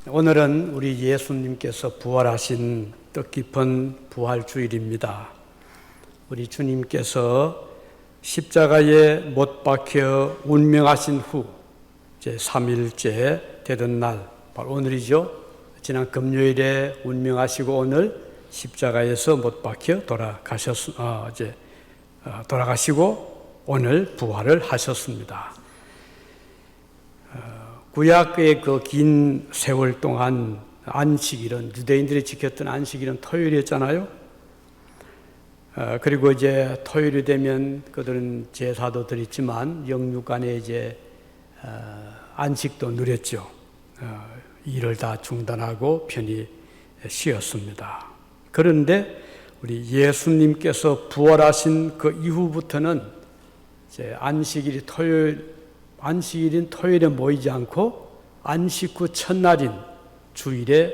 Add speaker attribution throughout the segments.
Speaker 1: 오늘은 우리 예수님께서 부활하신 뜻깊은 부활주일입니다. 우리 주님께서 십자가에 못 박혀 운명하신 후 이제 3일째 되던 날, 바로 오늘이죠. 지난 금요일에 운명하시고 오늘 십자가에서 못 박혀 돌아가시고 오늘 부활을 하셨습니다. 구약의 그 긴 세월 동안 안식일은, 유대인들이 지켰던 안식일은 토요일이었잖아요. 그리고 이제 토요일이 되면 그들은 제사도 드렸지만 영육간에 이제 안식도 누렸죠. 일을 다 중단하고 편히 쉬었습니다. 그런데 우리 예수님께서 부활하신 그 이후부터는 이제 안식일인 토요일에 모이지 않고 안식 후 첫날인 주일에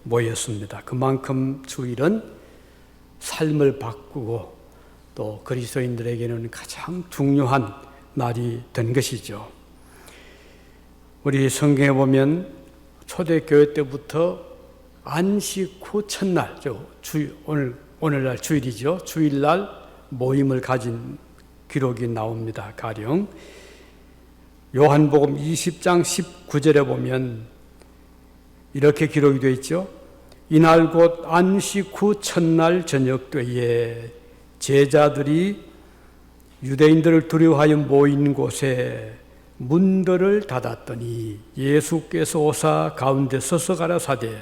Speaker 1: 모였습니다. 그만큼 주일은 삶을 바꾸고 또 그리스도인들에게는 가장 중요한 날이 된 것이죠. 우리 성경에 보면 초대교회 때부터 안식 후 첫날, 오늘날 주일이죠. 주일날 모임을 가진 기록이 나옵니다. 가령 요한복음 20장 19절에 보면 이렇게 기록이 되어 있죠. 이날 곧 안식 후 첫날 저녁때에 제자들이 유대인들을 두려워하여 모인 곳에 문들을 닫았더니 예수께서 오사 가운데 서서 가라사대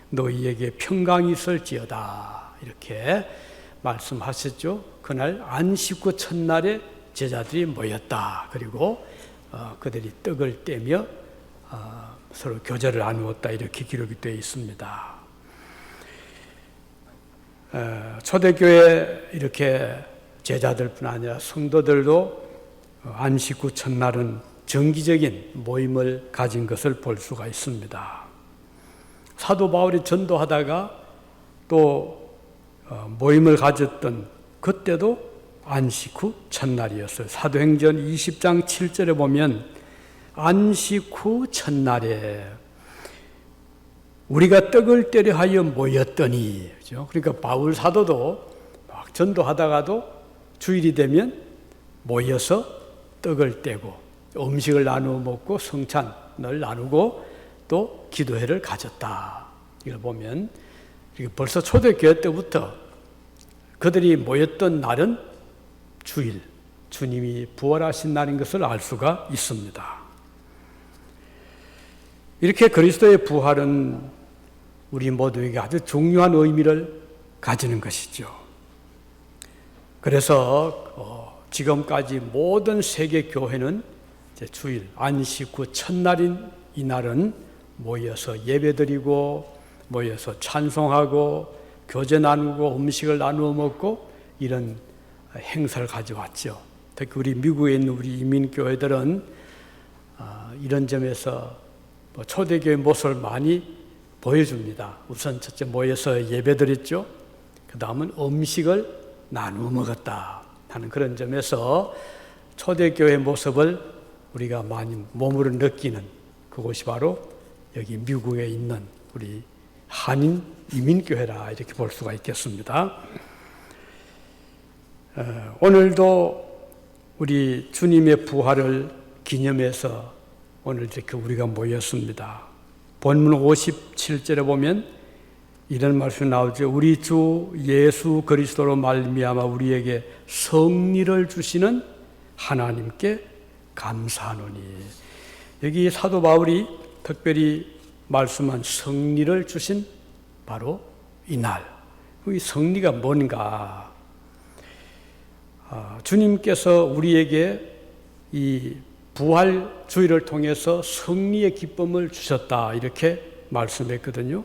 Speaker 1: 너희에게 평강이 있을지어다, 이렇게 말씀하셨죠. 그날 안식 후 첫날에 제자들이 모였다. 그리고 그들이 떡을 떼며 서로 교제를 나누었다, 이렇게 기록이 되어 있습니다. 초대교회 이렇게 제자들뿐 아니라 성도들도 안식 후 첫날은 정기적인 모임을 가진 것을 볼 수가 있습니다. 사도 바울이 전도하다가 또 모임을 가졌던 그때도 안식 후 첫날이었어요. 사도행전 20장 7절에 보면 안식 후 첫날에 우리가 떡을 떼려 하여 모였더니, 그렇죠? 그러니까 바울 사도도 막 전도하다가도 주일이 되면 모여서 떡을 떼고 음식을 나누어 먹고 성찬을 나누고 또 기도회를 가졌다. 이걸 보면 벌써 초대교회 때부터 그들이 모였던 날은 주일, 주님이 부활하신 날인 것을 알 수가 있습니다. 이렇게 그리스도의 부활은 우리 모두에게 아주 중요한 의미를 가지는 것이죠. 그래서 지금까지 모든 세계 교회는 주일, 안식 후 첫날인 이 날은 모여서 예배드리고 모여서 찬송하고 교제 나누고 음식을 나누어 먹고 이런 행사를 가져왔죠. 특히 우리 미국에 있는 우리 이민교회들은 이런 점에서 초대교회 모습을 많이 보여줍니다. 우선 첫째 모여서 예배드렸죠. 그 다음은 음식을 나누어 먹었다 하는 그런 점에서 초대교회 모습을 우리가 많이 몸으로 느끼는 그곳이 바로 여기 미국에 있는 우리 한인 이민교회라, 이렇게 볼 수가 있겠습니다. 오늘도 우리 주님의 부활을 기념해서 오늘 이렇게 우리가 모였습니다. 본문 57절에 보면 이런 말씀이 나오죠. 우리 주 예수 그리스도로 말미암아 우리에게 성리를 주시는 하나님께 감사하노니. 여기 사도 바울이 특별히 말씀한 성리를 주신 바로 이 날. 이 성리가 뭔가? 주님께서 우리에게 이 부활 주일을 통해서 승리의 기쁨을 주셨다, 이렇게 말씀했거든요.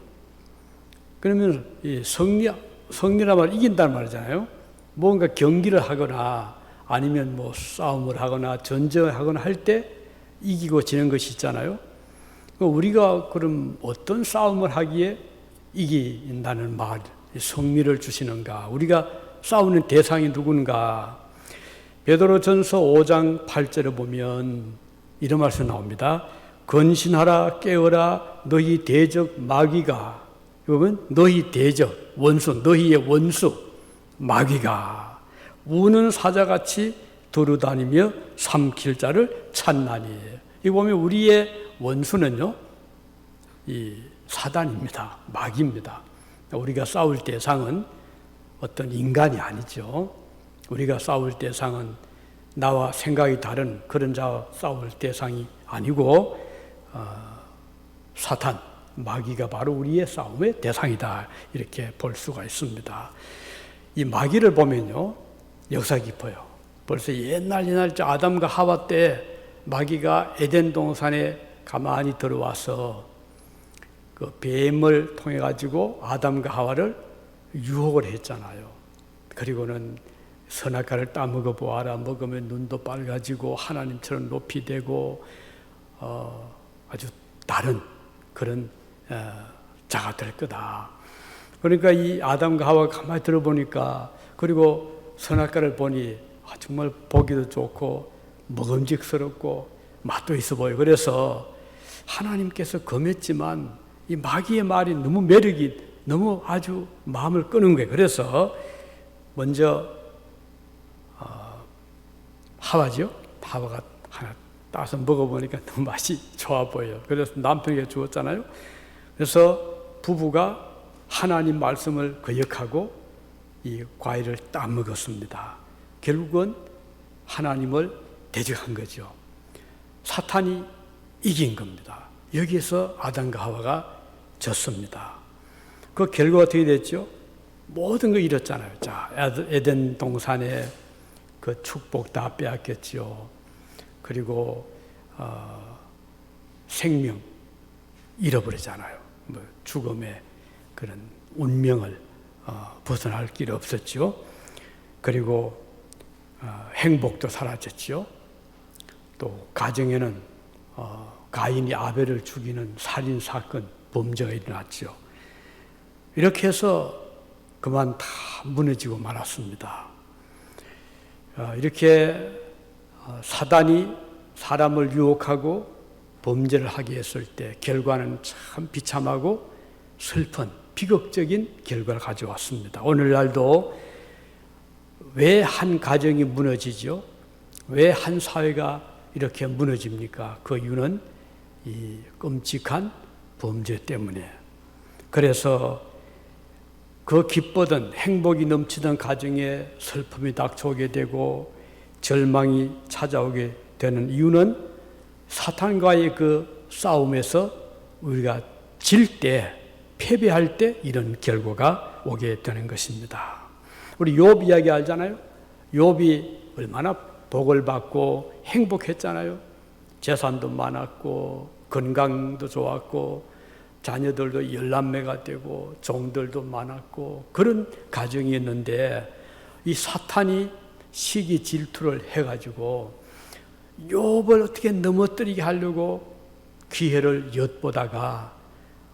Speaker 1: 그러면 이 승리란 말, 이긴다는 말이잖아요. 뭔가 경기를 하거나 아니면 뭐 싸움을 하거나 전쟁을 하거나 할 때 이기고 지는 것이 있잖아요. 우리가 그럼 어떤 싸움을 하기에 이긴다는 말, 승리를 주시는가? 우리가 싸우는 대상이 누군가? 베드로전서 5장 8절에 보면 이런 말씀이 나옵니다. 건신하라 깨어라 너희 대적 마귀가, 그러면 너희 대적 원수, 너희의 원수 마귀가 우는 사자같이 두루다니며 삼킬 자를 찾나니. 이 보면 우리의 원수는요, 이 사단입니다. 마귀입니다. 우리가 싸울 대상은 어떤 인간이 아니죠. 우리가 싸울 대상은 나와 생각이 다른 그런 자와 싸울 대상이 아니고 사탄, 마귀가 바로 우리의 싸움의 대상이다, 이렇게 볼 수가 있습니다. 이 마귀를 보면요, 역사 깊어요. 벌써 옛날 저 아담과 하와 때 마귀가 에덴 동산에 가만히 들어와서 그 뱀을 통해 가지고 아담과 하와를 유혹을 했잖아요. 그리고는 선악과를 따먹어 보아라, 먹으면 눈도 빨가지고 하나님처럼 높이 되고 아주 다른 그런 자가 될 거다. 그러니까 이 아담과 하와가 가만히 들어보니까, 그리고 선악과를 보니 정말 보기도 좋고 먹음직스럽고 맛도 있어 보여. 그래서 하나님께서 금했지만 이 마귀의 말이 너무 매력이, 너무 아주 마음을 끄는 거예요. 그래서 먼저 하와죠. 하와가 하나 따서 먹어보니까 너무 맛이 좋아 보여요. 그래서 남편에게 주었잖아요. 그래서 부부가 하나님 말씀을 거역하고 이 과일을 따먹었습니다. 결국은 하나님을 대적한 거죠. 사탄이 이긴 겁니다. 여기에서 아담과 하와가 졌습니다. 그 결과가 어떻게 됐죠? 모든 걸 잃었잖아요. 자, 에덴 동산에 그 축복 다 빼앗겼죠. 그리고 생명 잃어버리잖아요. 뭐 죽음의 그런 운명을 벗어날 길 없었죠. 그리고 행복도 사라졌죠. 또 가정에는 가인이 아벨을 죽이는 살인 사건, 범죄가 일어났죠. 이렇게 해서 그만 다 무너지고 말았습니다. 이렇게 사단이 사람을 유혹하고 범죄를 하게 했을 때 결과는 참 비참하고 슬픈 비극적인 결과를 가져왔습니다. 오늘날도 왜 한 가정이 무너지죠? 왜 한 사회가 이렇게 무너집니까? 그 이유는 이 끔찍한 범죄 때문에. 그래서 그 기쁘던 행복이 넘치던 가정에 슬픔이 닥쳐오게 되고 절망이 찾아오게 되는 이유는 사탄과의 그 싸움에서 우리가 질 때, 패배할 때 이런 결과가 오게 되는 것입니다. 우리 욥 이야기 알잖아요. 욥이 얼마나 복을 받고 행복했잖아요. 재산도 많았고 건강도 좋았고 자녀들도 11매가 되고 종들도 많았고 그런 가정이었는데 이 사탄이 시기 질투를 해가지고 욥을 어떻게 넘어뜨리게 하려고 기회를 엿보다가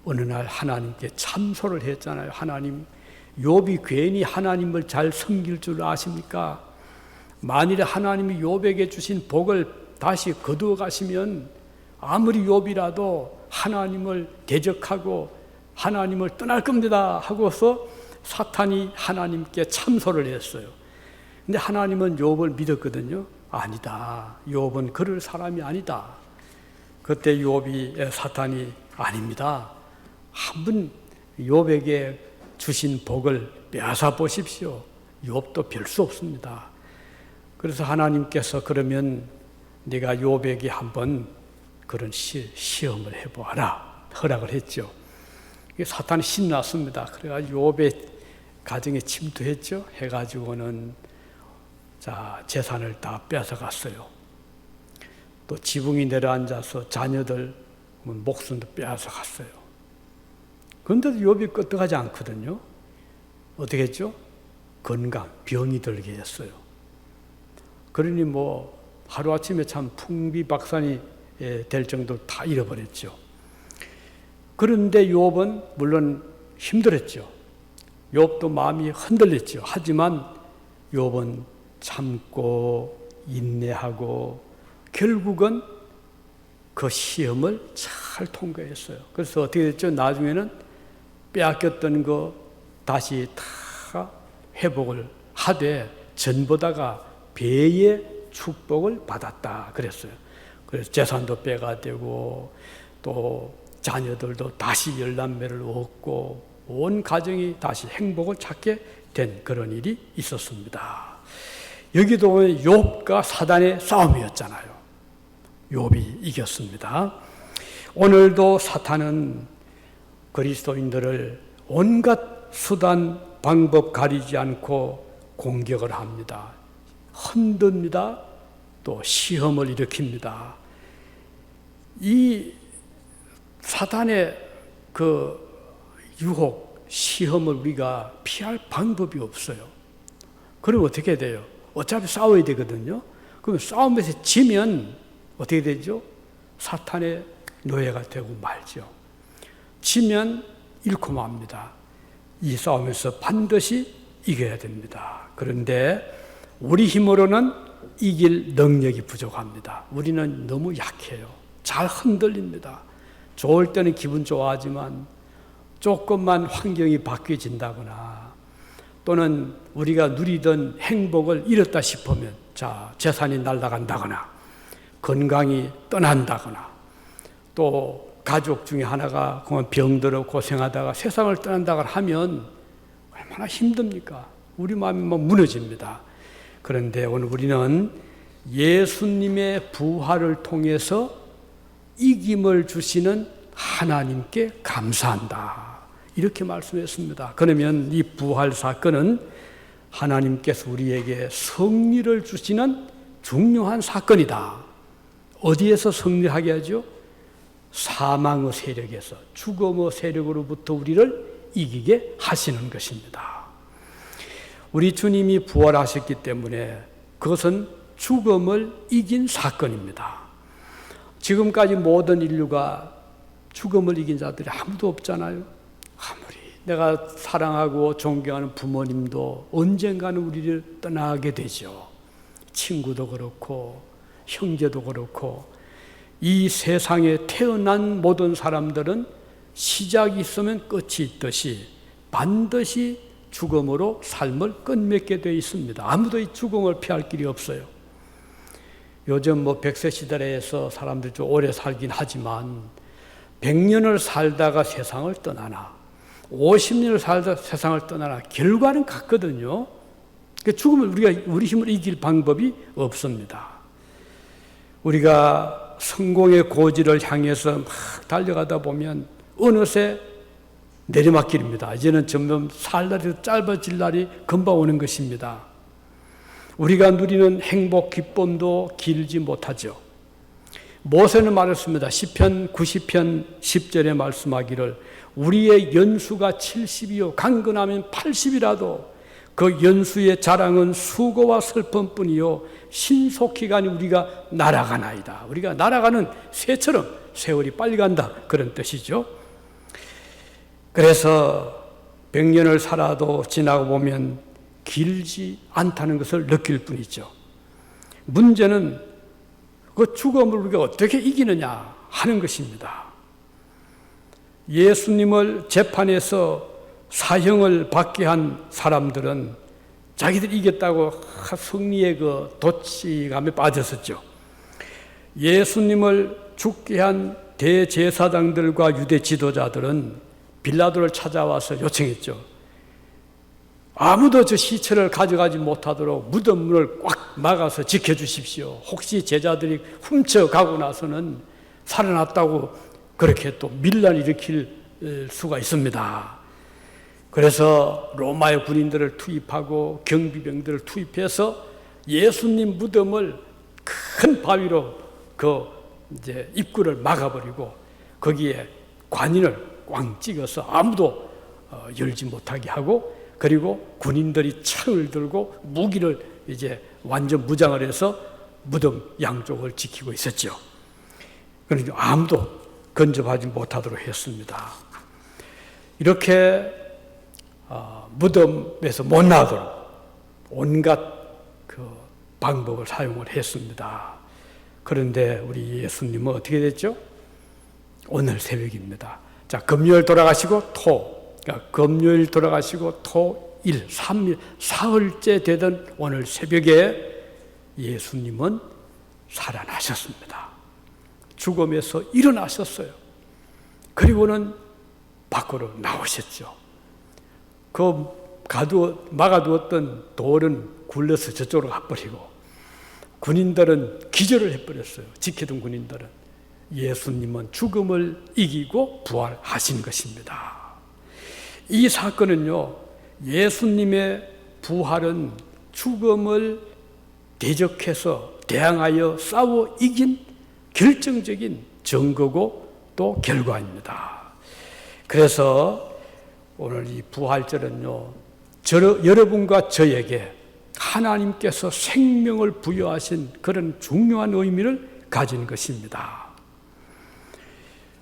Speaker 1: 어느 날 하나님께 참소를 했잖아요. 하나님, 욥이 괜히 하나님을 잘 섬길 줄 아십니까? 만일에 하나님이 욥에게 주신 복을 다시 거두어 가시면 아무리 욥이라도 하나님을 대적하고 하나님을 떠날 겁니다 하고서 사탄이 하나님께 참소를 했어요. 근데 하나님은 욥을 믿었거든요. 아니다. 욥은 그럴 사람이 아니다. 그때 욥이 사탄이 아닙니다. 한번 욥에게 주신 복을 빼앗아 보십시오. 욥도 별 수 없습니다. 그래서 하나님께서 그러면 네가 욥에게 한번 그런 시험을 해보아라 허락을 했죠. 사탄이 신났습니다. 그래가지고 욥의 가정에 침투했죠. 해가지고는 자 재산을 다 뺏어갔어요. 또 지붕이 내려앉아서 자녀들 목숨도 빼앗아갔어요. 그런데도 욥이 끄떡하지 않거든요. 어떻게 했죠? 건강, 병이 들게 했어요. 그러니 뭐 하루아침에 참 풍비박산이 될 정도로 다 잃어버렸죠. 그런데 욥은 물론 힘들었죠. 욥도 마음이 흔들렸죠. 하지만 욥은 참고 인내하고 결국은 그 시험을 잘 통과했어요. 그래서 어떻게 됐죠? 나중에는 빼앗겼던 거 다시 다 회복을 하되 전보다가 배의 축복을 받았다 그랬어요. 그래서 재산도 빼가 되고 또 자녀들도 다시 열남매를 얻고 온 가정이 다시 행복을 찾게 된 그런 일이 있었습니다. 여기도 보면 욥과 사단의 싸움이었잖아요. 욥이 이겼습니다. 오늘도 사탄은 그리스도인들을 온갖 수단 방법 가리지 않고 공격을 합니다. 흔듭니다. 또 시험을 일으킵니다. 이 사단의 그 유혹, 시험을 우리가 피할 방법이 없어요. 그럼 어떻게 돼요? 어차피 싸워야 되거든요. 그럼 싸움에서 지면 어떻게 되죠? 사탄의 노예가 되고 말죠. 지면 잃고 맙니다. 이 싸움에서 반드시 이겨야 됩니다. 그런데 우리 힘으로는 이길 능력이 부족합니다. 우리는 너무 약해요. 잘 흔들립니다. 좋을 때는 기분 좋아하지만 조금만 환경이 바뀌어진다거나 또는 우리가 누리던 행복을 잃었다 싶으면 재산이 날아간다거나 건강이 떠난다거나 또 가족 중에 하나가 그만 병들어 고생하다가 세상을 떠난다거나 하면 얼마나 힘듭니까? 우리 마음이 막 무너집니다. 그런데 오늘 우리는 예수님의 부활을 통해서 이김을 주시는 하나님께 감사한다. 이렇게 말씀했습니다. 그러면 이 부활 사건은 하나님께서 우리에게 승리를 주시는 중요한 사건이다. 어디에서 승리하게 하죠? 사망의 세력에서, 죽음의 세력으로부터 우리를 이기게 하시는 것입니다. 우리 주님이 부활하셨기 때문에 그것은 죽음을 이긴 사건입니다. 지금까지 모든 인류가 죽음을 이긴 자들이 아무도 없잖아요. 아무리 내가 사랑하고 존경하는 부모님도 언젠가는 우리를 떠나게 되죠. 친구도 그렇고 형제도 그렇고 이 세상에 태어난 모든 사람들은 시작이 있으면 끝이 있듯이 반드시 죽음으로 삶을 끝맺게 되어 있습니다. 아무도 이 죽음을 피할 길이 없어요. 요즘 100세 시대에서 사람들이 좀 오래 살긴 하지만 100년을 살다가 세상을 떠나나 50년을 살다 세상을 떠나나 결과는 같거든요. 죽음을 우리 힘으로 이길 방법이 없습니다. 우리가 성공의 고지를 향해서 막 달려가다 보면 어느새 내리막길입니다. 이제는 점점 살 날이 짧아질 날이 금방 오는 것입니다. 우리가 누리는 행복, 기쁨도 길지 못하죠. 모세는 말했습니다. 시편 90편 10절에 말씀하기를 우리의 연수가 70이요 강건하면 80이라도 그 연수의 자랑은 수고와 슬픔뿐이요 신속히가니 우리가 날아가나이다. 우리가 날아가는 새처럼 세월이 빨리 간다 그런 뜻이죠. 그래서 100년을 살아도 지나고 보면 길지 않다는 것을 느낄 뿐이죠. 문제는 그 죽음을 우리가 어떻게 이기느냐 하는 것입니다. 예수님을 재판에서 사형을 받게 한 사람들은 자기들이 이겼다고 승리의 그 도취감에 빠졌었죠. 예수님을 죽게 한 대제사장들과 유대 지도자들은 빌라도를 찾아와서 요청했죠. 아무도 저 시체를 가져가지 못하도록 무덤 문을 꽉 막아서 지켜주십시오. 혹시 제자들이 훔쳐가고 나서는 살아났다고 그렇게 또 밀란을 일으킬 수가 있습니다. 그래서 로마의 군인들을 투입하고 경비병들을 투입해서 예수님 무덤을 큰 바위로 이제 입구를 막아버리고 거기에 관인을 꽝 찍어서 아무도 열지 못하게 하고 그리고 군인들이 창을 들고 무기를 이제 완전 무장을 해서 무덤 양쪽을 지키고 있었죠. 그러니까 아무도 근접하지 못하도록 했습니다. 이렇게 무덤에서 못 나오도록 온갖 그 방법을 사용을 했습니다. 그런데 우리 예수님은 어떻게 됐죠? 오늘 새벽입니다. 자, 금요일 돌아가시고 그러니까 금요일 돌아가시고 일, 3일, 사흘째 되던 오늘 새벽에 예수님은 살아나셨습니다. 죽음에서 일어나셨어요. 그리고는 밖으로 나오셨죠. 그 막아두었던 돌은 굴러서 저쪽으로 가버리고 군인들은 기절을 해버렸어요. 지키던 군인들은. 예수님은 죽음을 이기고 부활하신 것입니다. 이 사건은요, 예수님의 부활은 죽음을 대적해서 대항하여 싸워 이긴 결정적인 증거고 또 결과입니다. 그래서 오늘 이 부활절은요, 여러분과 저에게 하나님께서 생명을 부여하신 그런 중요한 의미를 가진 것입니다.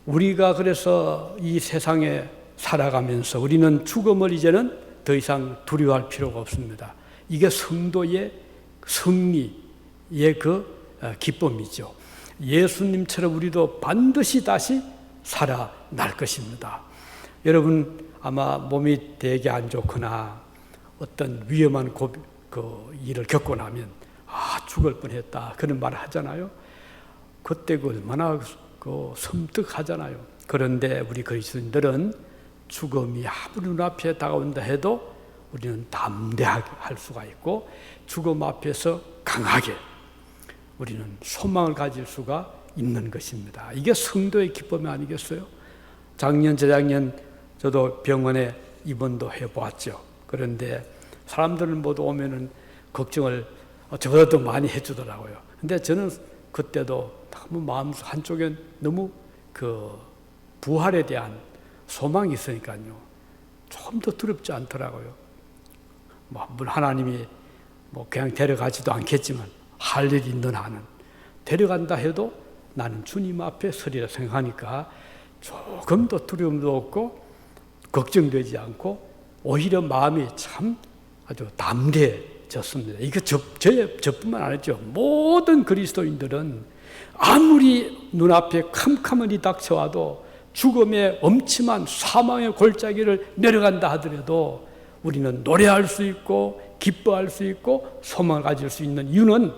Speaker 1: 우리가 그래서 이 세상에 살아가면서 우리는 죽음을 이제는 더 이상 두려워할 필요가 없습니다. 이게 성도의 승리의 그 기쁨이죠. 예수님처럼 우리도 반드시 다시 살아날 것입니다. 여러분 아마 몸이 되게 안 좋거나 어떤 위험한 일을 겪고 나면 죽을 뻔했다 그런 말을 하잖아요. 그때 얼마나 섬뜩하잖아요. 그런데 우리 그리스도인들은 죽음이 아무리 눈앞에 다가온다 해도 우리는 담대하게 할 수가 있고 죽음 앞에서 강하게 우리는 소망을 가질 수가 있는 것입니다. 이게 성도의 기쁨이 아니겠어요? 작년, 재작년 저도 병원에 입원도 해보았죠. 그런데 사람들은 모두 오면은 걱정을 저보다 더 많이 해주더라고요. 근데 저는 그때도 너무 마음 한쪽엔 너무 부활에 대한 소망이 있으니까요. 좀 더 두렵지 않더라고요. 물론 하나님이 그냥 데려가지도 않겠지만 할 일이 있는 한은 데려간다 해도 나는 주님 앞에 서리라 생각하니까 조금 더 두려움도 없고 걱정되지 않고 오히려 마음이 참 아주 담대해졌습니다. 이거 저뿐만 아니죠. 모든 그리스도인들은 아무리 눈앞에 캄캄한 일이 닥쳐와도 죽음의 엄침한 사망의 골짜기를 내려간다 하더라도 우리는 노래할 수 있고 기뻐할 수 있고 소망을 가질 수 있는 이유는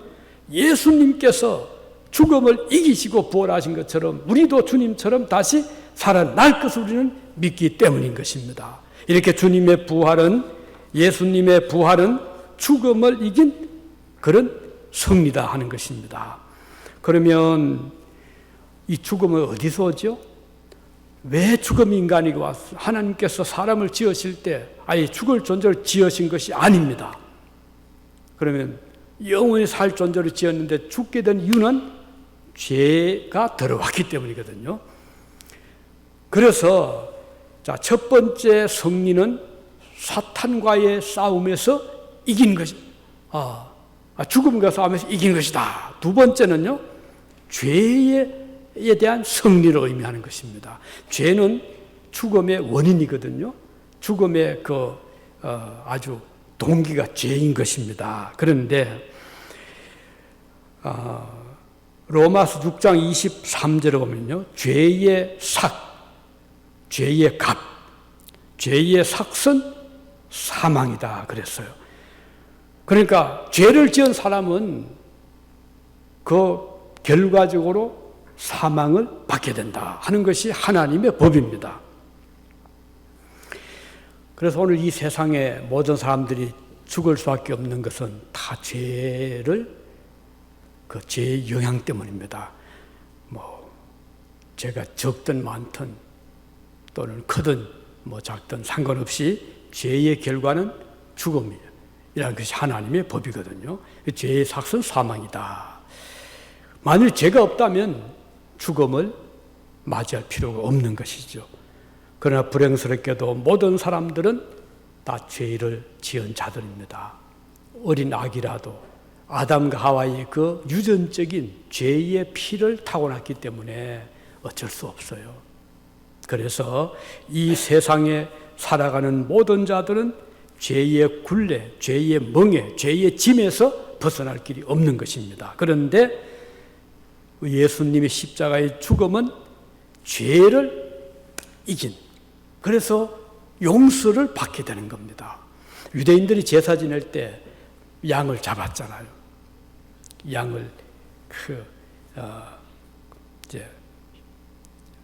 Speaker 1: 예수님께서 죽음을 이기시고 부활하신 것처럼 우리도 주님처럼 다시 살아날 것을 우리는 믿기 때문인 것입니다. 이렇게 주님의 부활은, 예수님의 부활은 죽음을 이긴 그런 승리다 하는 것입니다. 그러면 이 죽음은 어디서 오죠? 왜 죽음이 인간에게 왔어? 하나님께서 사람을 지으실 때 아예 죽을 존재를 지으신 것이 아닙니다. 그러면 영원히 살 존재를 지었는데 죽게 된 이유는 죄가 들어왔기 때문이거든요. 그래서 첫 번째 승리는 사탄과의 싸움에서 이긴 것이, 죽음과 싸움에서 이긴 것이다. 두 번째는요, 죄에 대한 승리를 의미하는 것입니다. 죄는 죽음의 원인이거든요. 죽음의 아주 동기가 죄인 것입니다. 그런데 로마서 6장 23절에 보면요, 죄의 값, 죄의 삭은 사망이다 그랬어요. 그러니까 죄를 지은 사람은 그 결과적으로 사망을 받게 된다 하는 것이 하나님의 법입니다. 그래서 오늘 이 세상의 모든 사람들이 죽을 수밖에 없는 것은 다 죄의 영향 때문입니다. 죄가 적든 많든 또는 크든 작든 상관없이 죄의 결과는 죽음이라는 것이 하나님의 법이거든요. 죄의 삭은 사망이다. 만일 죄가 없다면 죽음을 맞이할 필요가 없는 것이죠. 그러나 불행스럽게도 모든 사람들은 다 죄를 지은 자들입니다. 어린 아기라도 아담과 하와의 그 유전적인 죄의 피를 타고났기 때문에 어쩔 수 없어요. 그래서 이 세상에 살아가는 모든 자들은 죄의 굴레, 죄의 멍에, 죄의 짐에서 벗어날 길이 없는 것입니다. 그런데 예수님의 십자가의 죽음은 죄를 이긴, 그래서 용서를 받게 되는 겁니다. 유대인들이 제사 지낼 때 양을 잡았잖아요. 양을 이제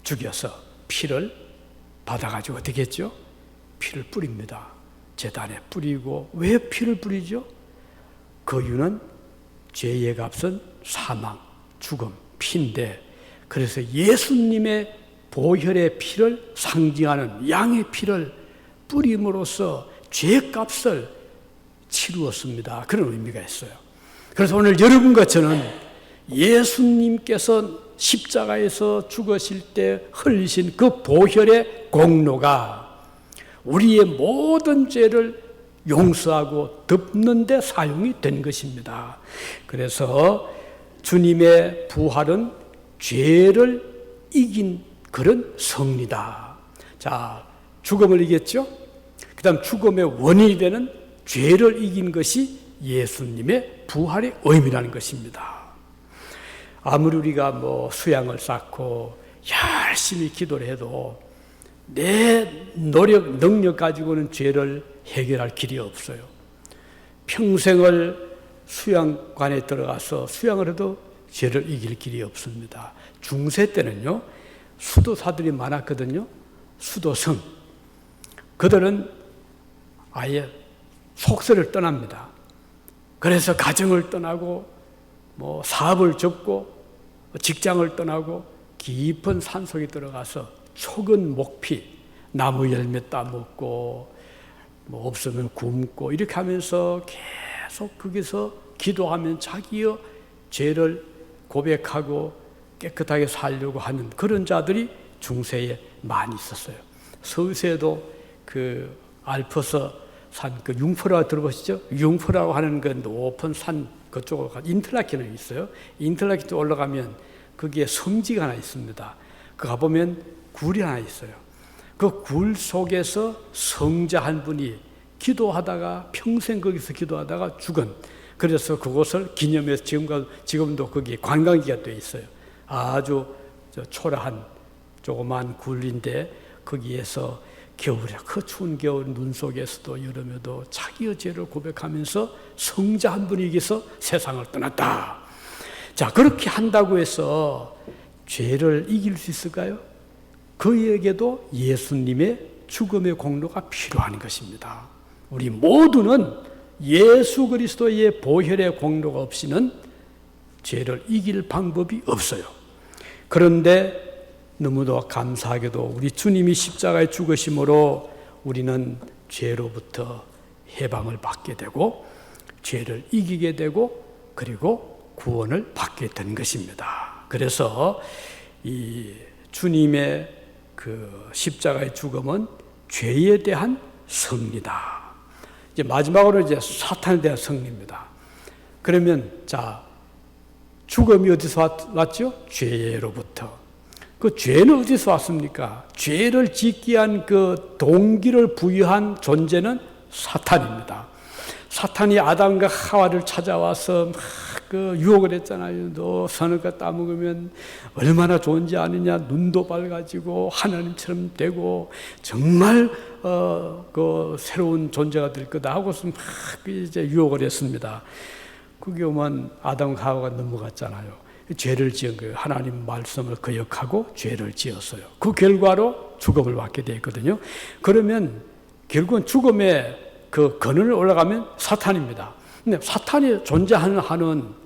Speaker 1: 죽여서 피를 받아가지고 어떻게 했죠? 피를 뿌립니다. 제단에 뿌리고. 왜 피를 뿌리죠? 그 이유는 죄의 값은 사망, 죽음, 피인데, 그래서 예수님의 보혈의 피를 상징하는 양의 피를 뿌림으로써 죄값을 치루었습니다. 그런 의미가 있어요. 그래서 오늘 여러분과 저는 예수님께서 십자가에서 죽으실 때 흘리신 그 보혈의 공로가 우리의 모든 죄를 용서하고 덮는 데 사용이 된 것입니다. 그래서 주님의 부활은 죄를 이긴 그런 승리다. 자, 죽음을 이겼죠? 그 다음 죽음의 원인이 되는 죄를 이긴 것이 예수님의 부활의 의미라는 것입니다. 아무리 우리가 수양을 쌓고 열심히 기도를 해도 내 노력, 능력 가지고는 죄를 해결할 길이 없어요. 평생을 수양관에 들어가서 수양을 해도 죄를 이길 길이 없습니다. 중세 때는요, 수도사들이 많았거든요. 수도성. 그들은 아예 속세를 떠납니다. 그래서 가정을 떠나고 사업을 접고 직장을 떠나고 깊은 산속에 들어가서 촉은 목피, 나무 열매 따먹고 없으면 굶고 이렇게 하면서 계속 거기서 기도하면 자기의 죄를 고백하고 깨끗하게 살려고 하는 그런 자들이 중세에 많이 있었어요. 서울세에도 그 알프스 산, 그 융포라고 들어보시죠? 융포라고 하는 그 높은 산 그쪽으로 인틀라켄에 있어요. 인틀라켄 쪽 올라가면 거기에 성지가 하나 있습니다. 그 가보면 굴이 하나 있어요. 그 굴 속에서 성자 한 분이 기도하다가 평생 거기서 기도하다가 죽은, 그래서 그곳을 기념해서 지금도 거기 관광지가 되어 있어요. 아주 초라한 조그만 굴인데 거기에서 겨울에 그 추운 겨울 눈 속에서도 여름에도 자기의 죄를 고백하면서 성자 한 분이 여기서 세상을 떠났다. 자, 그렇게 한다고 해서 죄를 이길 수 있을까요? 그에게도 예수님의 죽음의 공로가 필요한 것입니다. 우리 모두는 예수 그리스도의 보혈의 공로가 없이는 죄를 이길 방법이 없어요. 그런데 너무도 감사하게도 우리 주님이 십자가에 죽으심으로 우리는 죄로부터 해방을 받게 되고 죄를 이기게 되고 그리고 구원을 받게 된 것입니다. 그래서 이 주님의 그 십자가의 죽음은 죄에 대한 승리다. 이제 마지막으로 이제 사탄에 대한 승리입니다. 그러면 자, 죽음이 어디서 왔죠? 죄로부터. 그 죄는 어디서 왔습니까? 죄를 짓게 한 그 동기를 부여한 존재는 사탄입니다. 사탄이 아담과 하와를 찾아와서 막 그 유혹을 했잖아요. 너 선악과 따먹으면 얼마나 좋은지 아느냐. 눈도 밝아지고 하나님처럼 되고 정말 그 새로운 존재가 될 거다 하고서 막 이제 유혹을 했습니다. 그게 오면 아담과 하와가 넘어갔잖아요. 죄를 지은 거예요. 하나님 말씀을 거역하고 죄를 지었어요. 그 결과로 죽음을 받게 되었거든요. 그러면 결국은 죽음의 그 근원을 올라가면 사탄입니다. 근데 사탄이 존재하는 한은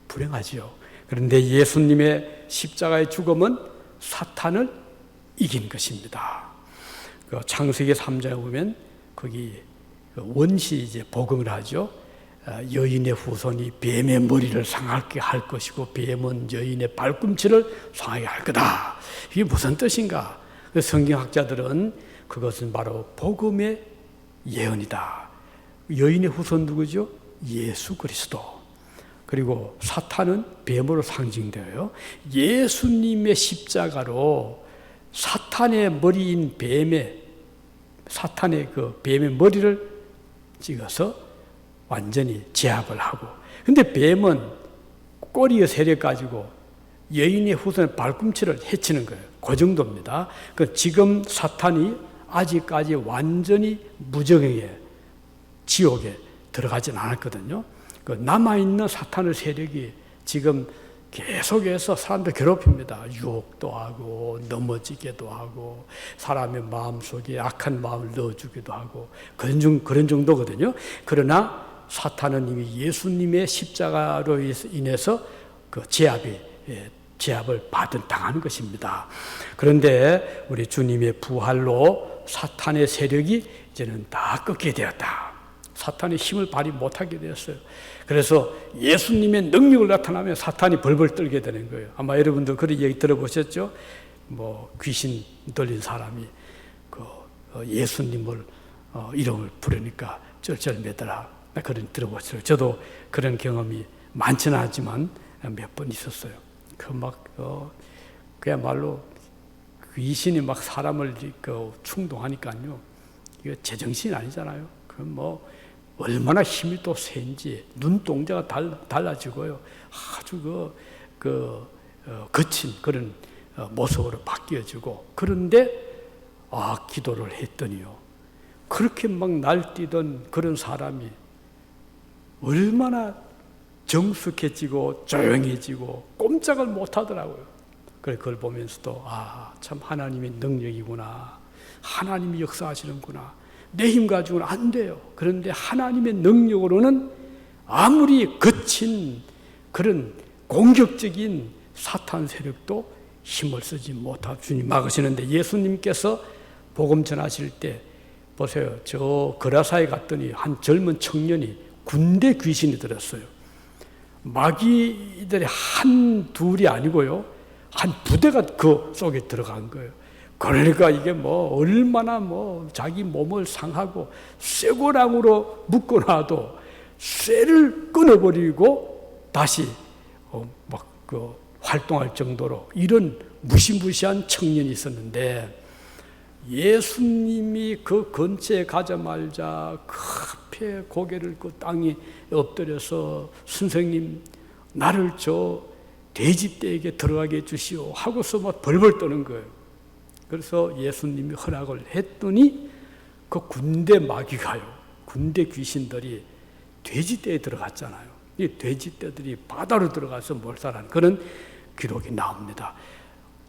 Speaker 1: 불행하지요. 그런데 예수님의 십자가의 죽음은 사탄을 이긴 것입니다. 그 창세기 3장에 보면 거기 원시 이제 복음을 하죠. 여인의 후손이 뱀의 머리를 상하게 할 것이고 뱀은 여인의 발꿈치를 상하게 할 거다. 이게 무슨 뜻인가? 성경학자들은 그것은 바로 복음의 예언이다. 여인의 후손 누구죠? 예수 그리스도. 그리고 사탄은 뱀으로 상징되어요. 예수님의 십자가로 사탄의 머리인 사탄의 그 뱀의 머리를 찍어서 완전히 제압을 하고, 근데 뱀은 꼬리의 세력 가지고 여인의 후손의 발꿈치를 해치는 거예요. 그 정도입니다. 지금 사탄이 아직까지 완전히 무정행에 지옥에 들어가진 않았거든요. 남아있는 사탄의 세력이 지금 계속해서 사람들 괴롭힙니다. 유혹도 하고 넘어지게도 하고 사람의 마음속에 악한 마음을 넣어주기도 하고 그런 정도거든요. 그러나 사탄은 이미 예수님의 십자가로 인해서 그 제압을 당한 것입니다. 그런데 우리 주님의 부활로 사탄의 세력이 이제는 다 꺾게 되었다. 사탄의 힘을 발휘 못하게 되었어요. 그래서 예수님의 능력을 나타나면 사탄이 벌벌 떨게 되는 거예요. 아마 여러분도 그런 얘기 들어보셨죠? 귀신 들린 사람이 예수님을 이름을 부르니까 쩔쩔매더라. 그런 들어봤어요. 저도 그런 경험이 많지는 않지만 몇 번 있었어요. 그야말로 귀신이 막 사람을 충동하니까요. 이거 제정신이 아니잖아요. 얼마나 힘이 또 센지 눈동자가 달라지고요. 아주 거친 그런 모습으로 바뀌어지고 그런데 기도를 했더니요. 그렇게 막 날뛰던 그런 사람이 얼마나 정숙해지고 조용해지고 꼼짝을 못하더라고요. 그걸 보면서도 참 하나님의 능력이구나. 하나님이 역사하시는구나. 내 힘 가지고는 안 돼요. 그런데 하나님의 능력으로는 아무리 거친 그런 공격적인 사탄 세력도 힘을 쓰지 못하고 주님 막으시는데 예수님께서 복음 전하실 때 보세요. 저 거라사에 갔더니 한 젊은 청년이 군대 귀신이 들었어요. 마귀들이 한 둘이 아니고요. 한 부대가 그 속에 들어간 거예요. 그러니까 이게 얼마나 자기 몸을 상하고 쇠고랑으로 묶어놔도 쇠를 끊어버리고 다시 활동할 정도로 이런 무시무시한 청년이 있었는데 예수님이 그 근처에 가자마자 급히 고개를 땅에 엎드려서 선생님 나를 저 돼지떼에게 들어가게 해주시오 하고서 벌벌 떠는 거예요. 그래서 예수님이 허락을 했더니 그 군대 마귀가요. 군대 귀신들이 돼지떼에 들어갔잖아요. 이 돼지떼들이 바다로 들어가서 몰살하는 그런 기록이 나옵니다.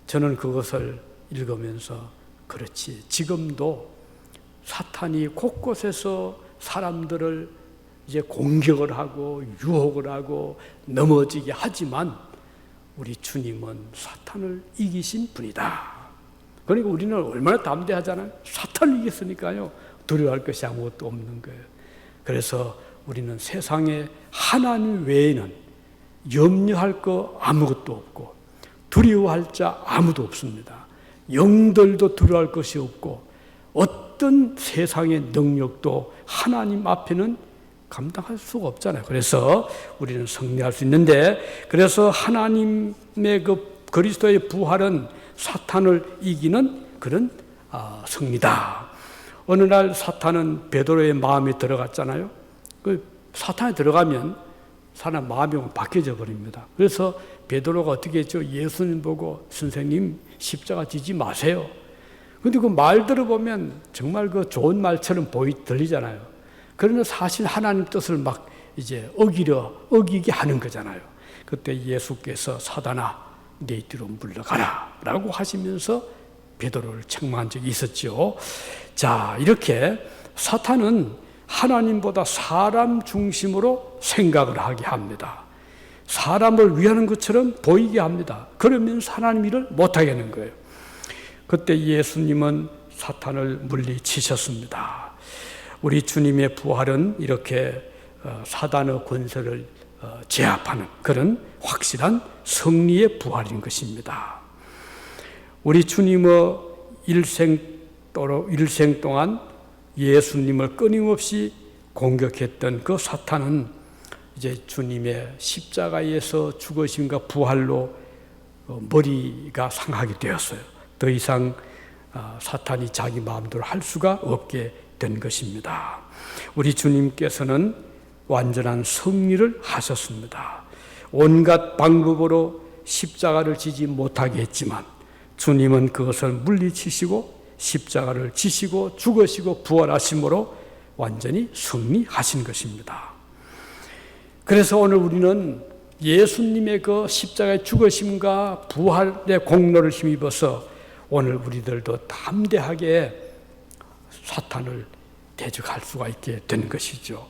Speaker 1: 저는 그것을 읽으면서 그렇지 지금도 사탄이 곳곳에서 사람들을 이제 공격을 하고 유혹을 하고 넘어지게 하지만 우리 주님은 사탄을 이기신 분이다. 그러니까 우리는 얼마나 담대하잖아요. 사탄을 이겼으니까요. 두려워할 것이 아무것도 없는 거예요. 그래서 우리는 세상에 하나님 외에는 염려할 거 아무것도 없고 두려워할 자 아무도 없습니다. 영들도 두려워할 것이 없고 어떤 세상의 능력도 하나님 앞에는 감당할 수가 없잖아요. 그래서 우리는 승리할 수 있는데 그래서 하나님의 그리스도의 부활은 사탄을 이기는 그런 승리다. 어느 날 사탄은 베드로의 마음에 들어갔잖아요. 사탄에 들어가면 사람 마음이 바뀌어져 버립니다. 그래서 베드로가 어떻게 했죠? 예수님 보고 선생님 십자가 지지 마세요. 근데 그 말 들어보면 정말 그 좋은 말처럼 들리잖아요. 그러나 사실 하나님 뜻을 막 이제 어기게 하는 거잖아요. 그때 예수께서 사단아 내 뒤로 물러가라 라고 하시면서 베드로를 책망한 적이 있었죠. 자, 이렇게 사탄은 하나님보다 사람 중심으로 생각을 하게 합니다. 사람을 위하는 것처럼 보이게 합니다. 그러면 하나님 일을 못하게 하는 거예요. 그때 예수님은 사탄을 물리치셨습니다. 우리 주님의 부활은 이렇게 사단의 권세를 제압하는 그런 확실한 승리의 부활인 것입니다. 우리 주님의 일생 동안 예수님을 끊임없이 공격했던 그 사탄은 이제 주님의 십자가에서 죽으심과 부활로 머리가 상하게 되었어요. 더 이상 사탄이 자기 마음대로 할 수가 없게 된 것입니다. 우리 주님께서는 완전한 승리를 하셨습니다. 온갖 방법으로 십자가를 지지 못하게 했지만 주님은 그것을 물리치시고 십자가를 지시고 죽으시고 부활하심으로 완전히 승리하신 것입니다. 그래서 오늘 우리는 예수님의 그 십자가의 죽으심과 부활의 공로를 힘입어서 오늘 우리들도 담대하게 사탄을 대적할 수가 있게 된 것이죠.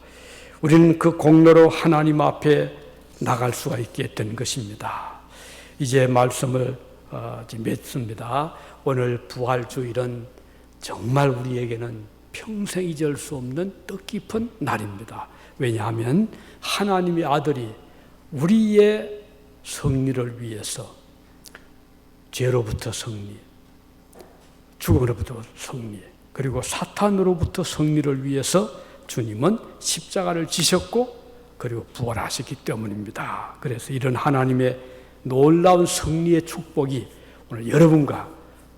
Speaker 1: 우리는 그 공로로 하나님 앞에 나갈 수가 있게 된 것입니다. 이제 말씀을 맺습니다. 오늘 부활주일은 정말 우리에게는 평생 잊을 수 없는 뜻깊은 날입니다. 왜냐하면 하나님의 아들이 우리의 승리를 위해서 죄로부터 승리, 죽음으로부터 승리, 그리고 사탄으로부터 승리를 위해서 주님은 십자가를 지셨고 그리고 부활하셨기 때문입니다. 그래서 이런 하나님의 놀라운 승리의 축복이 오늘 여러분과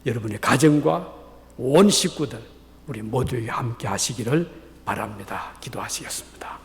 Speaker 1: 여러분의 가정과 온 식구들 우리 모두에게 함께 하시기를 바랍니다. 기도하시겠습니다.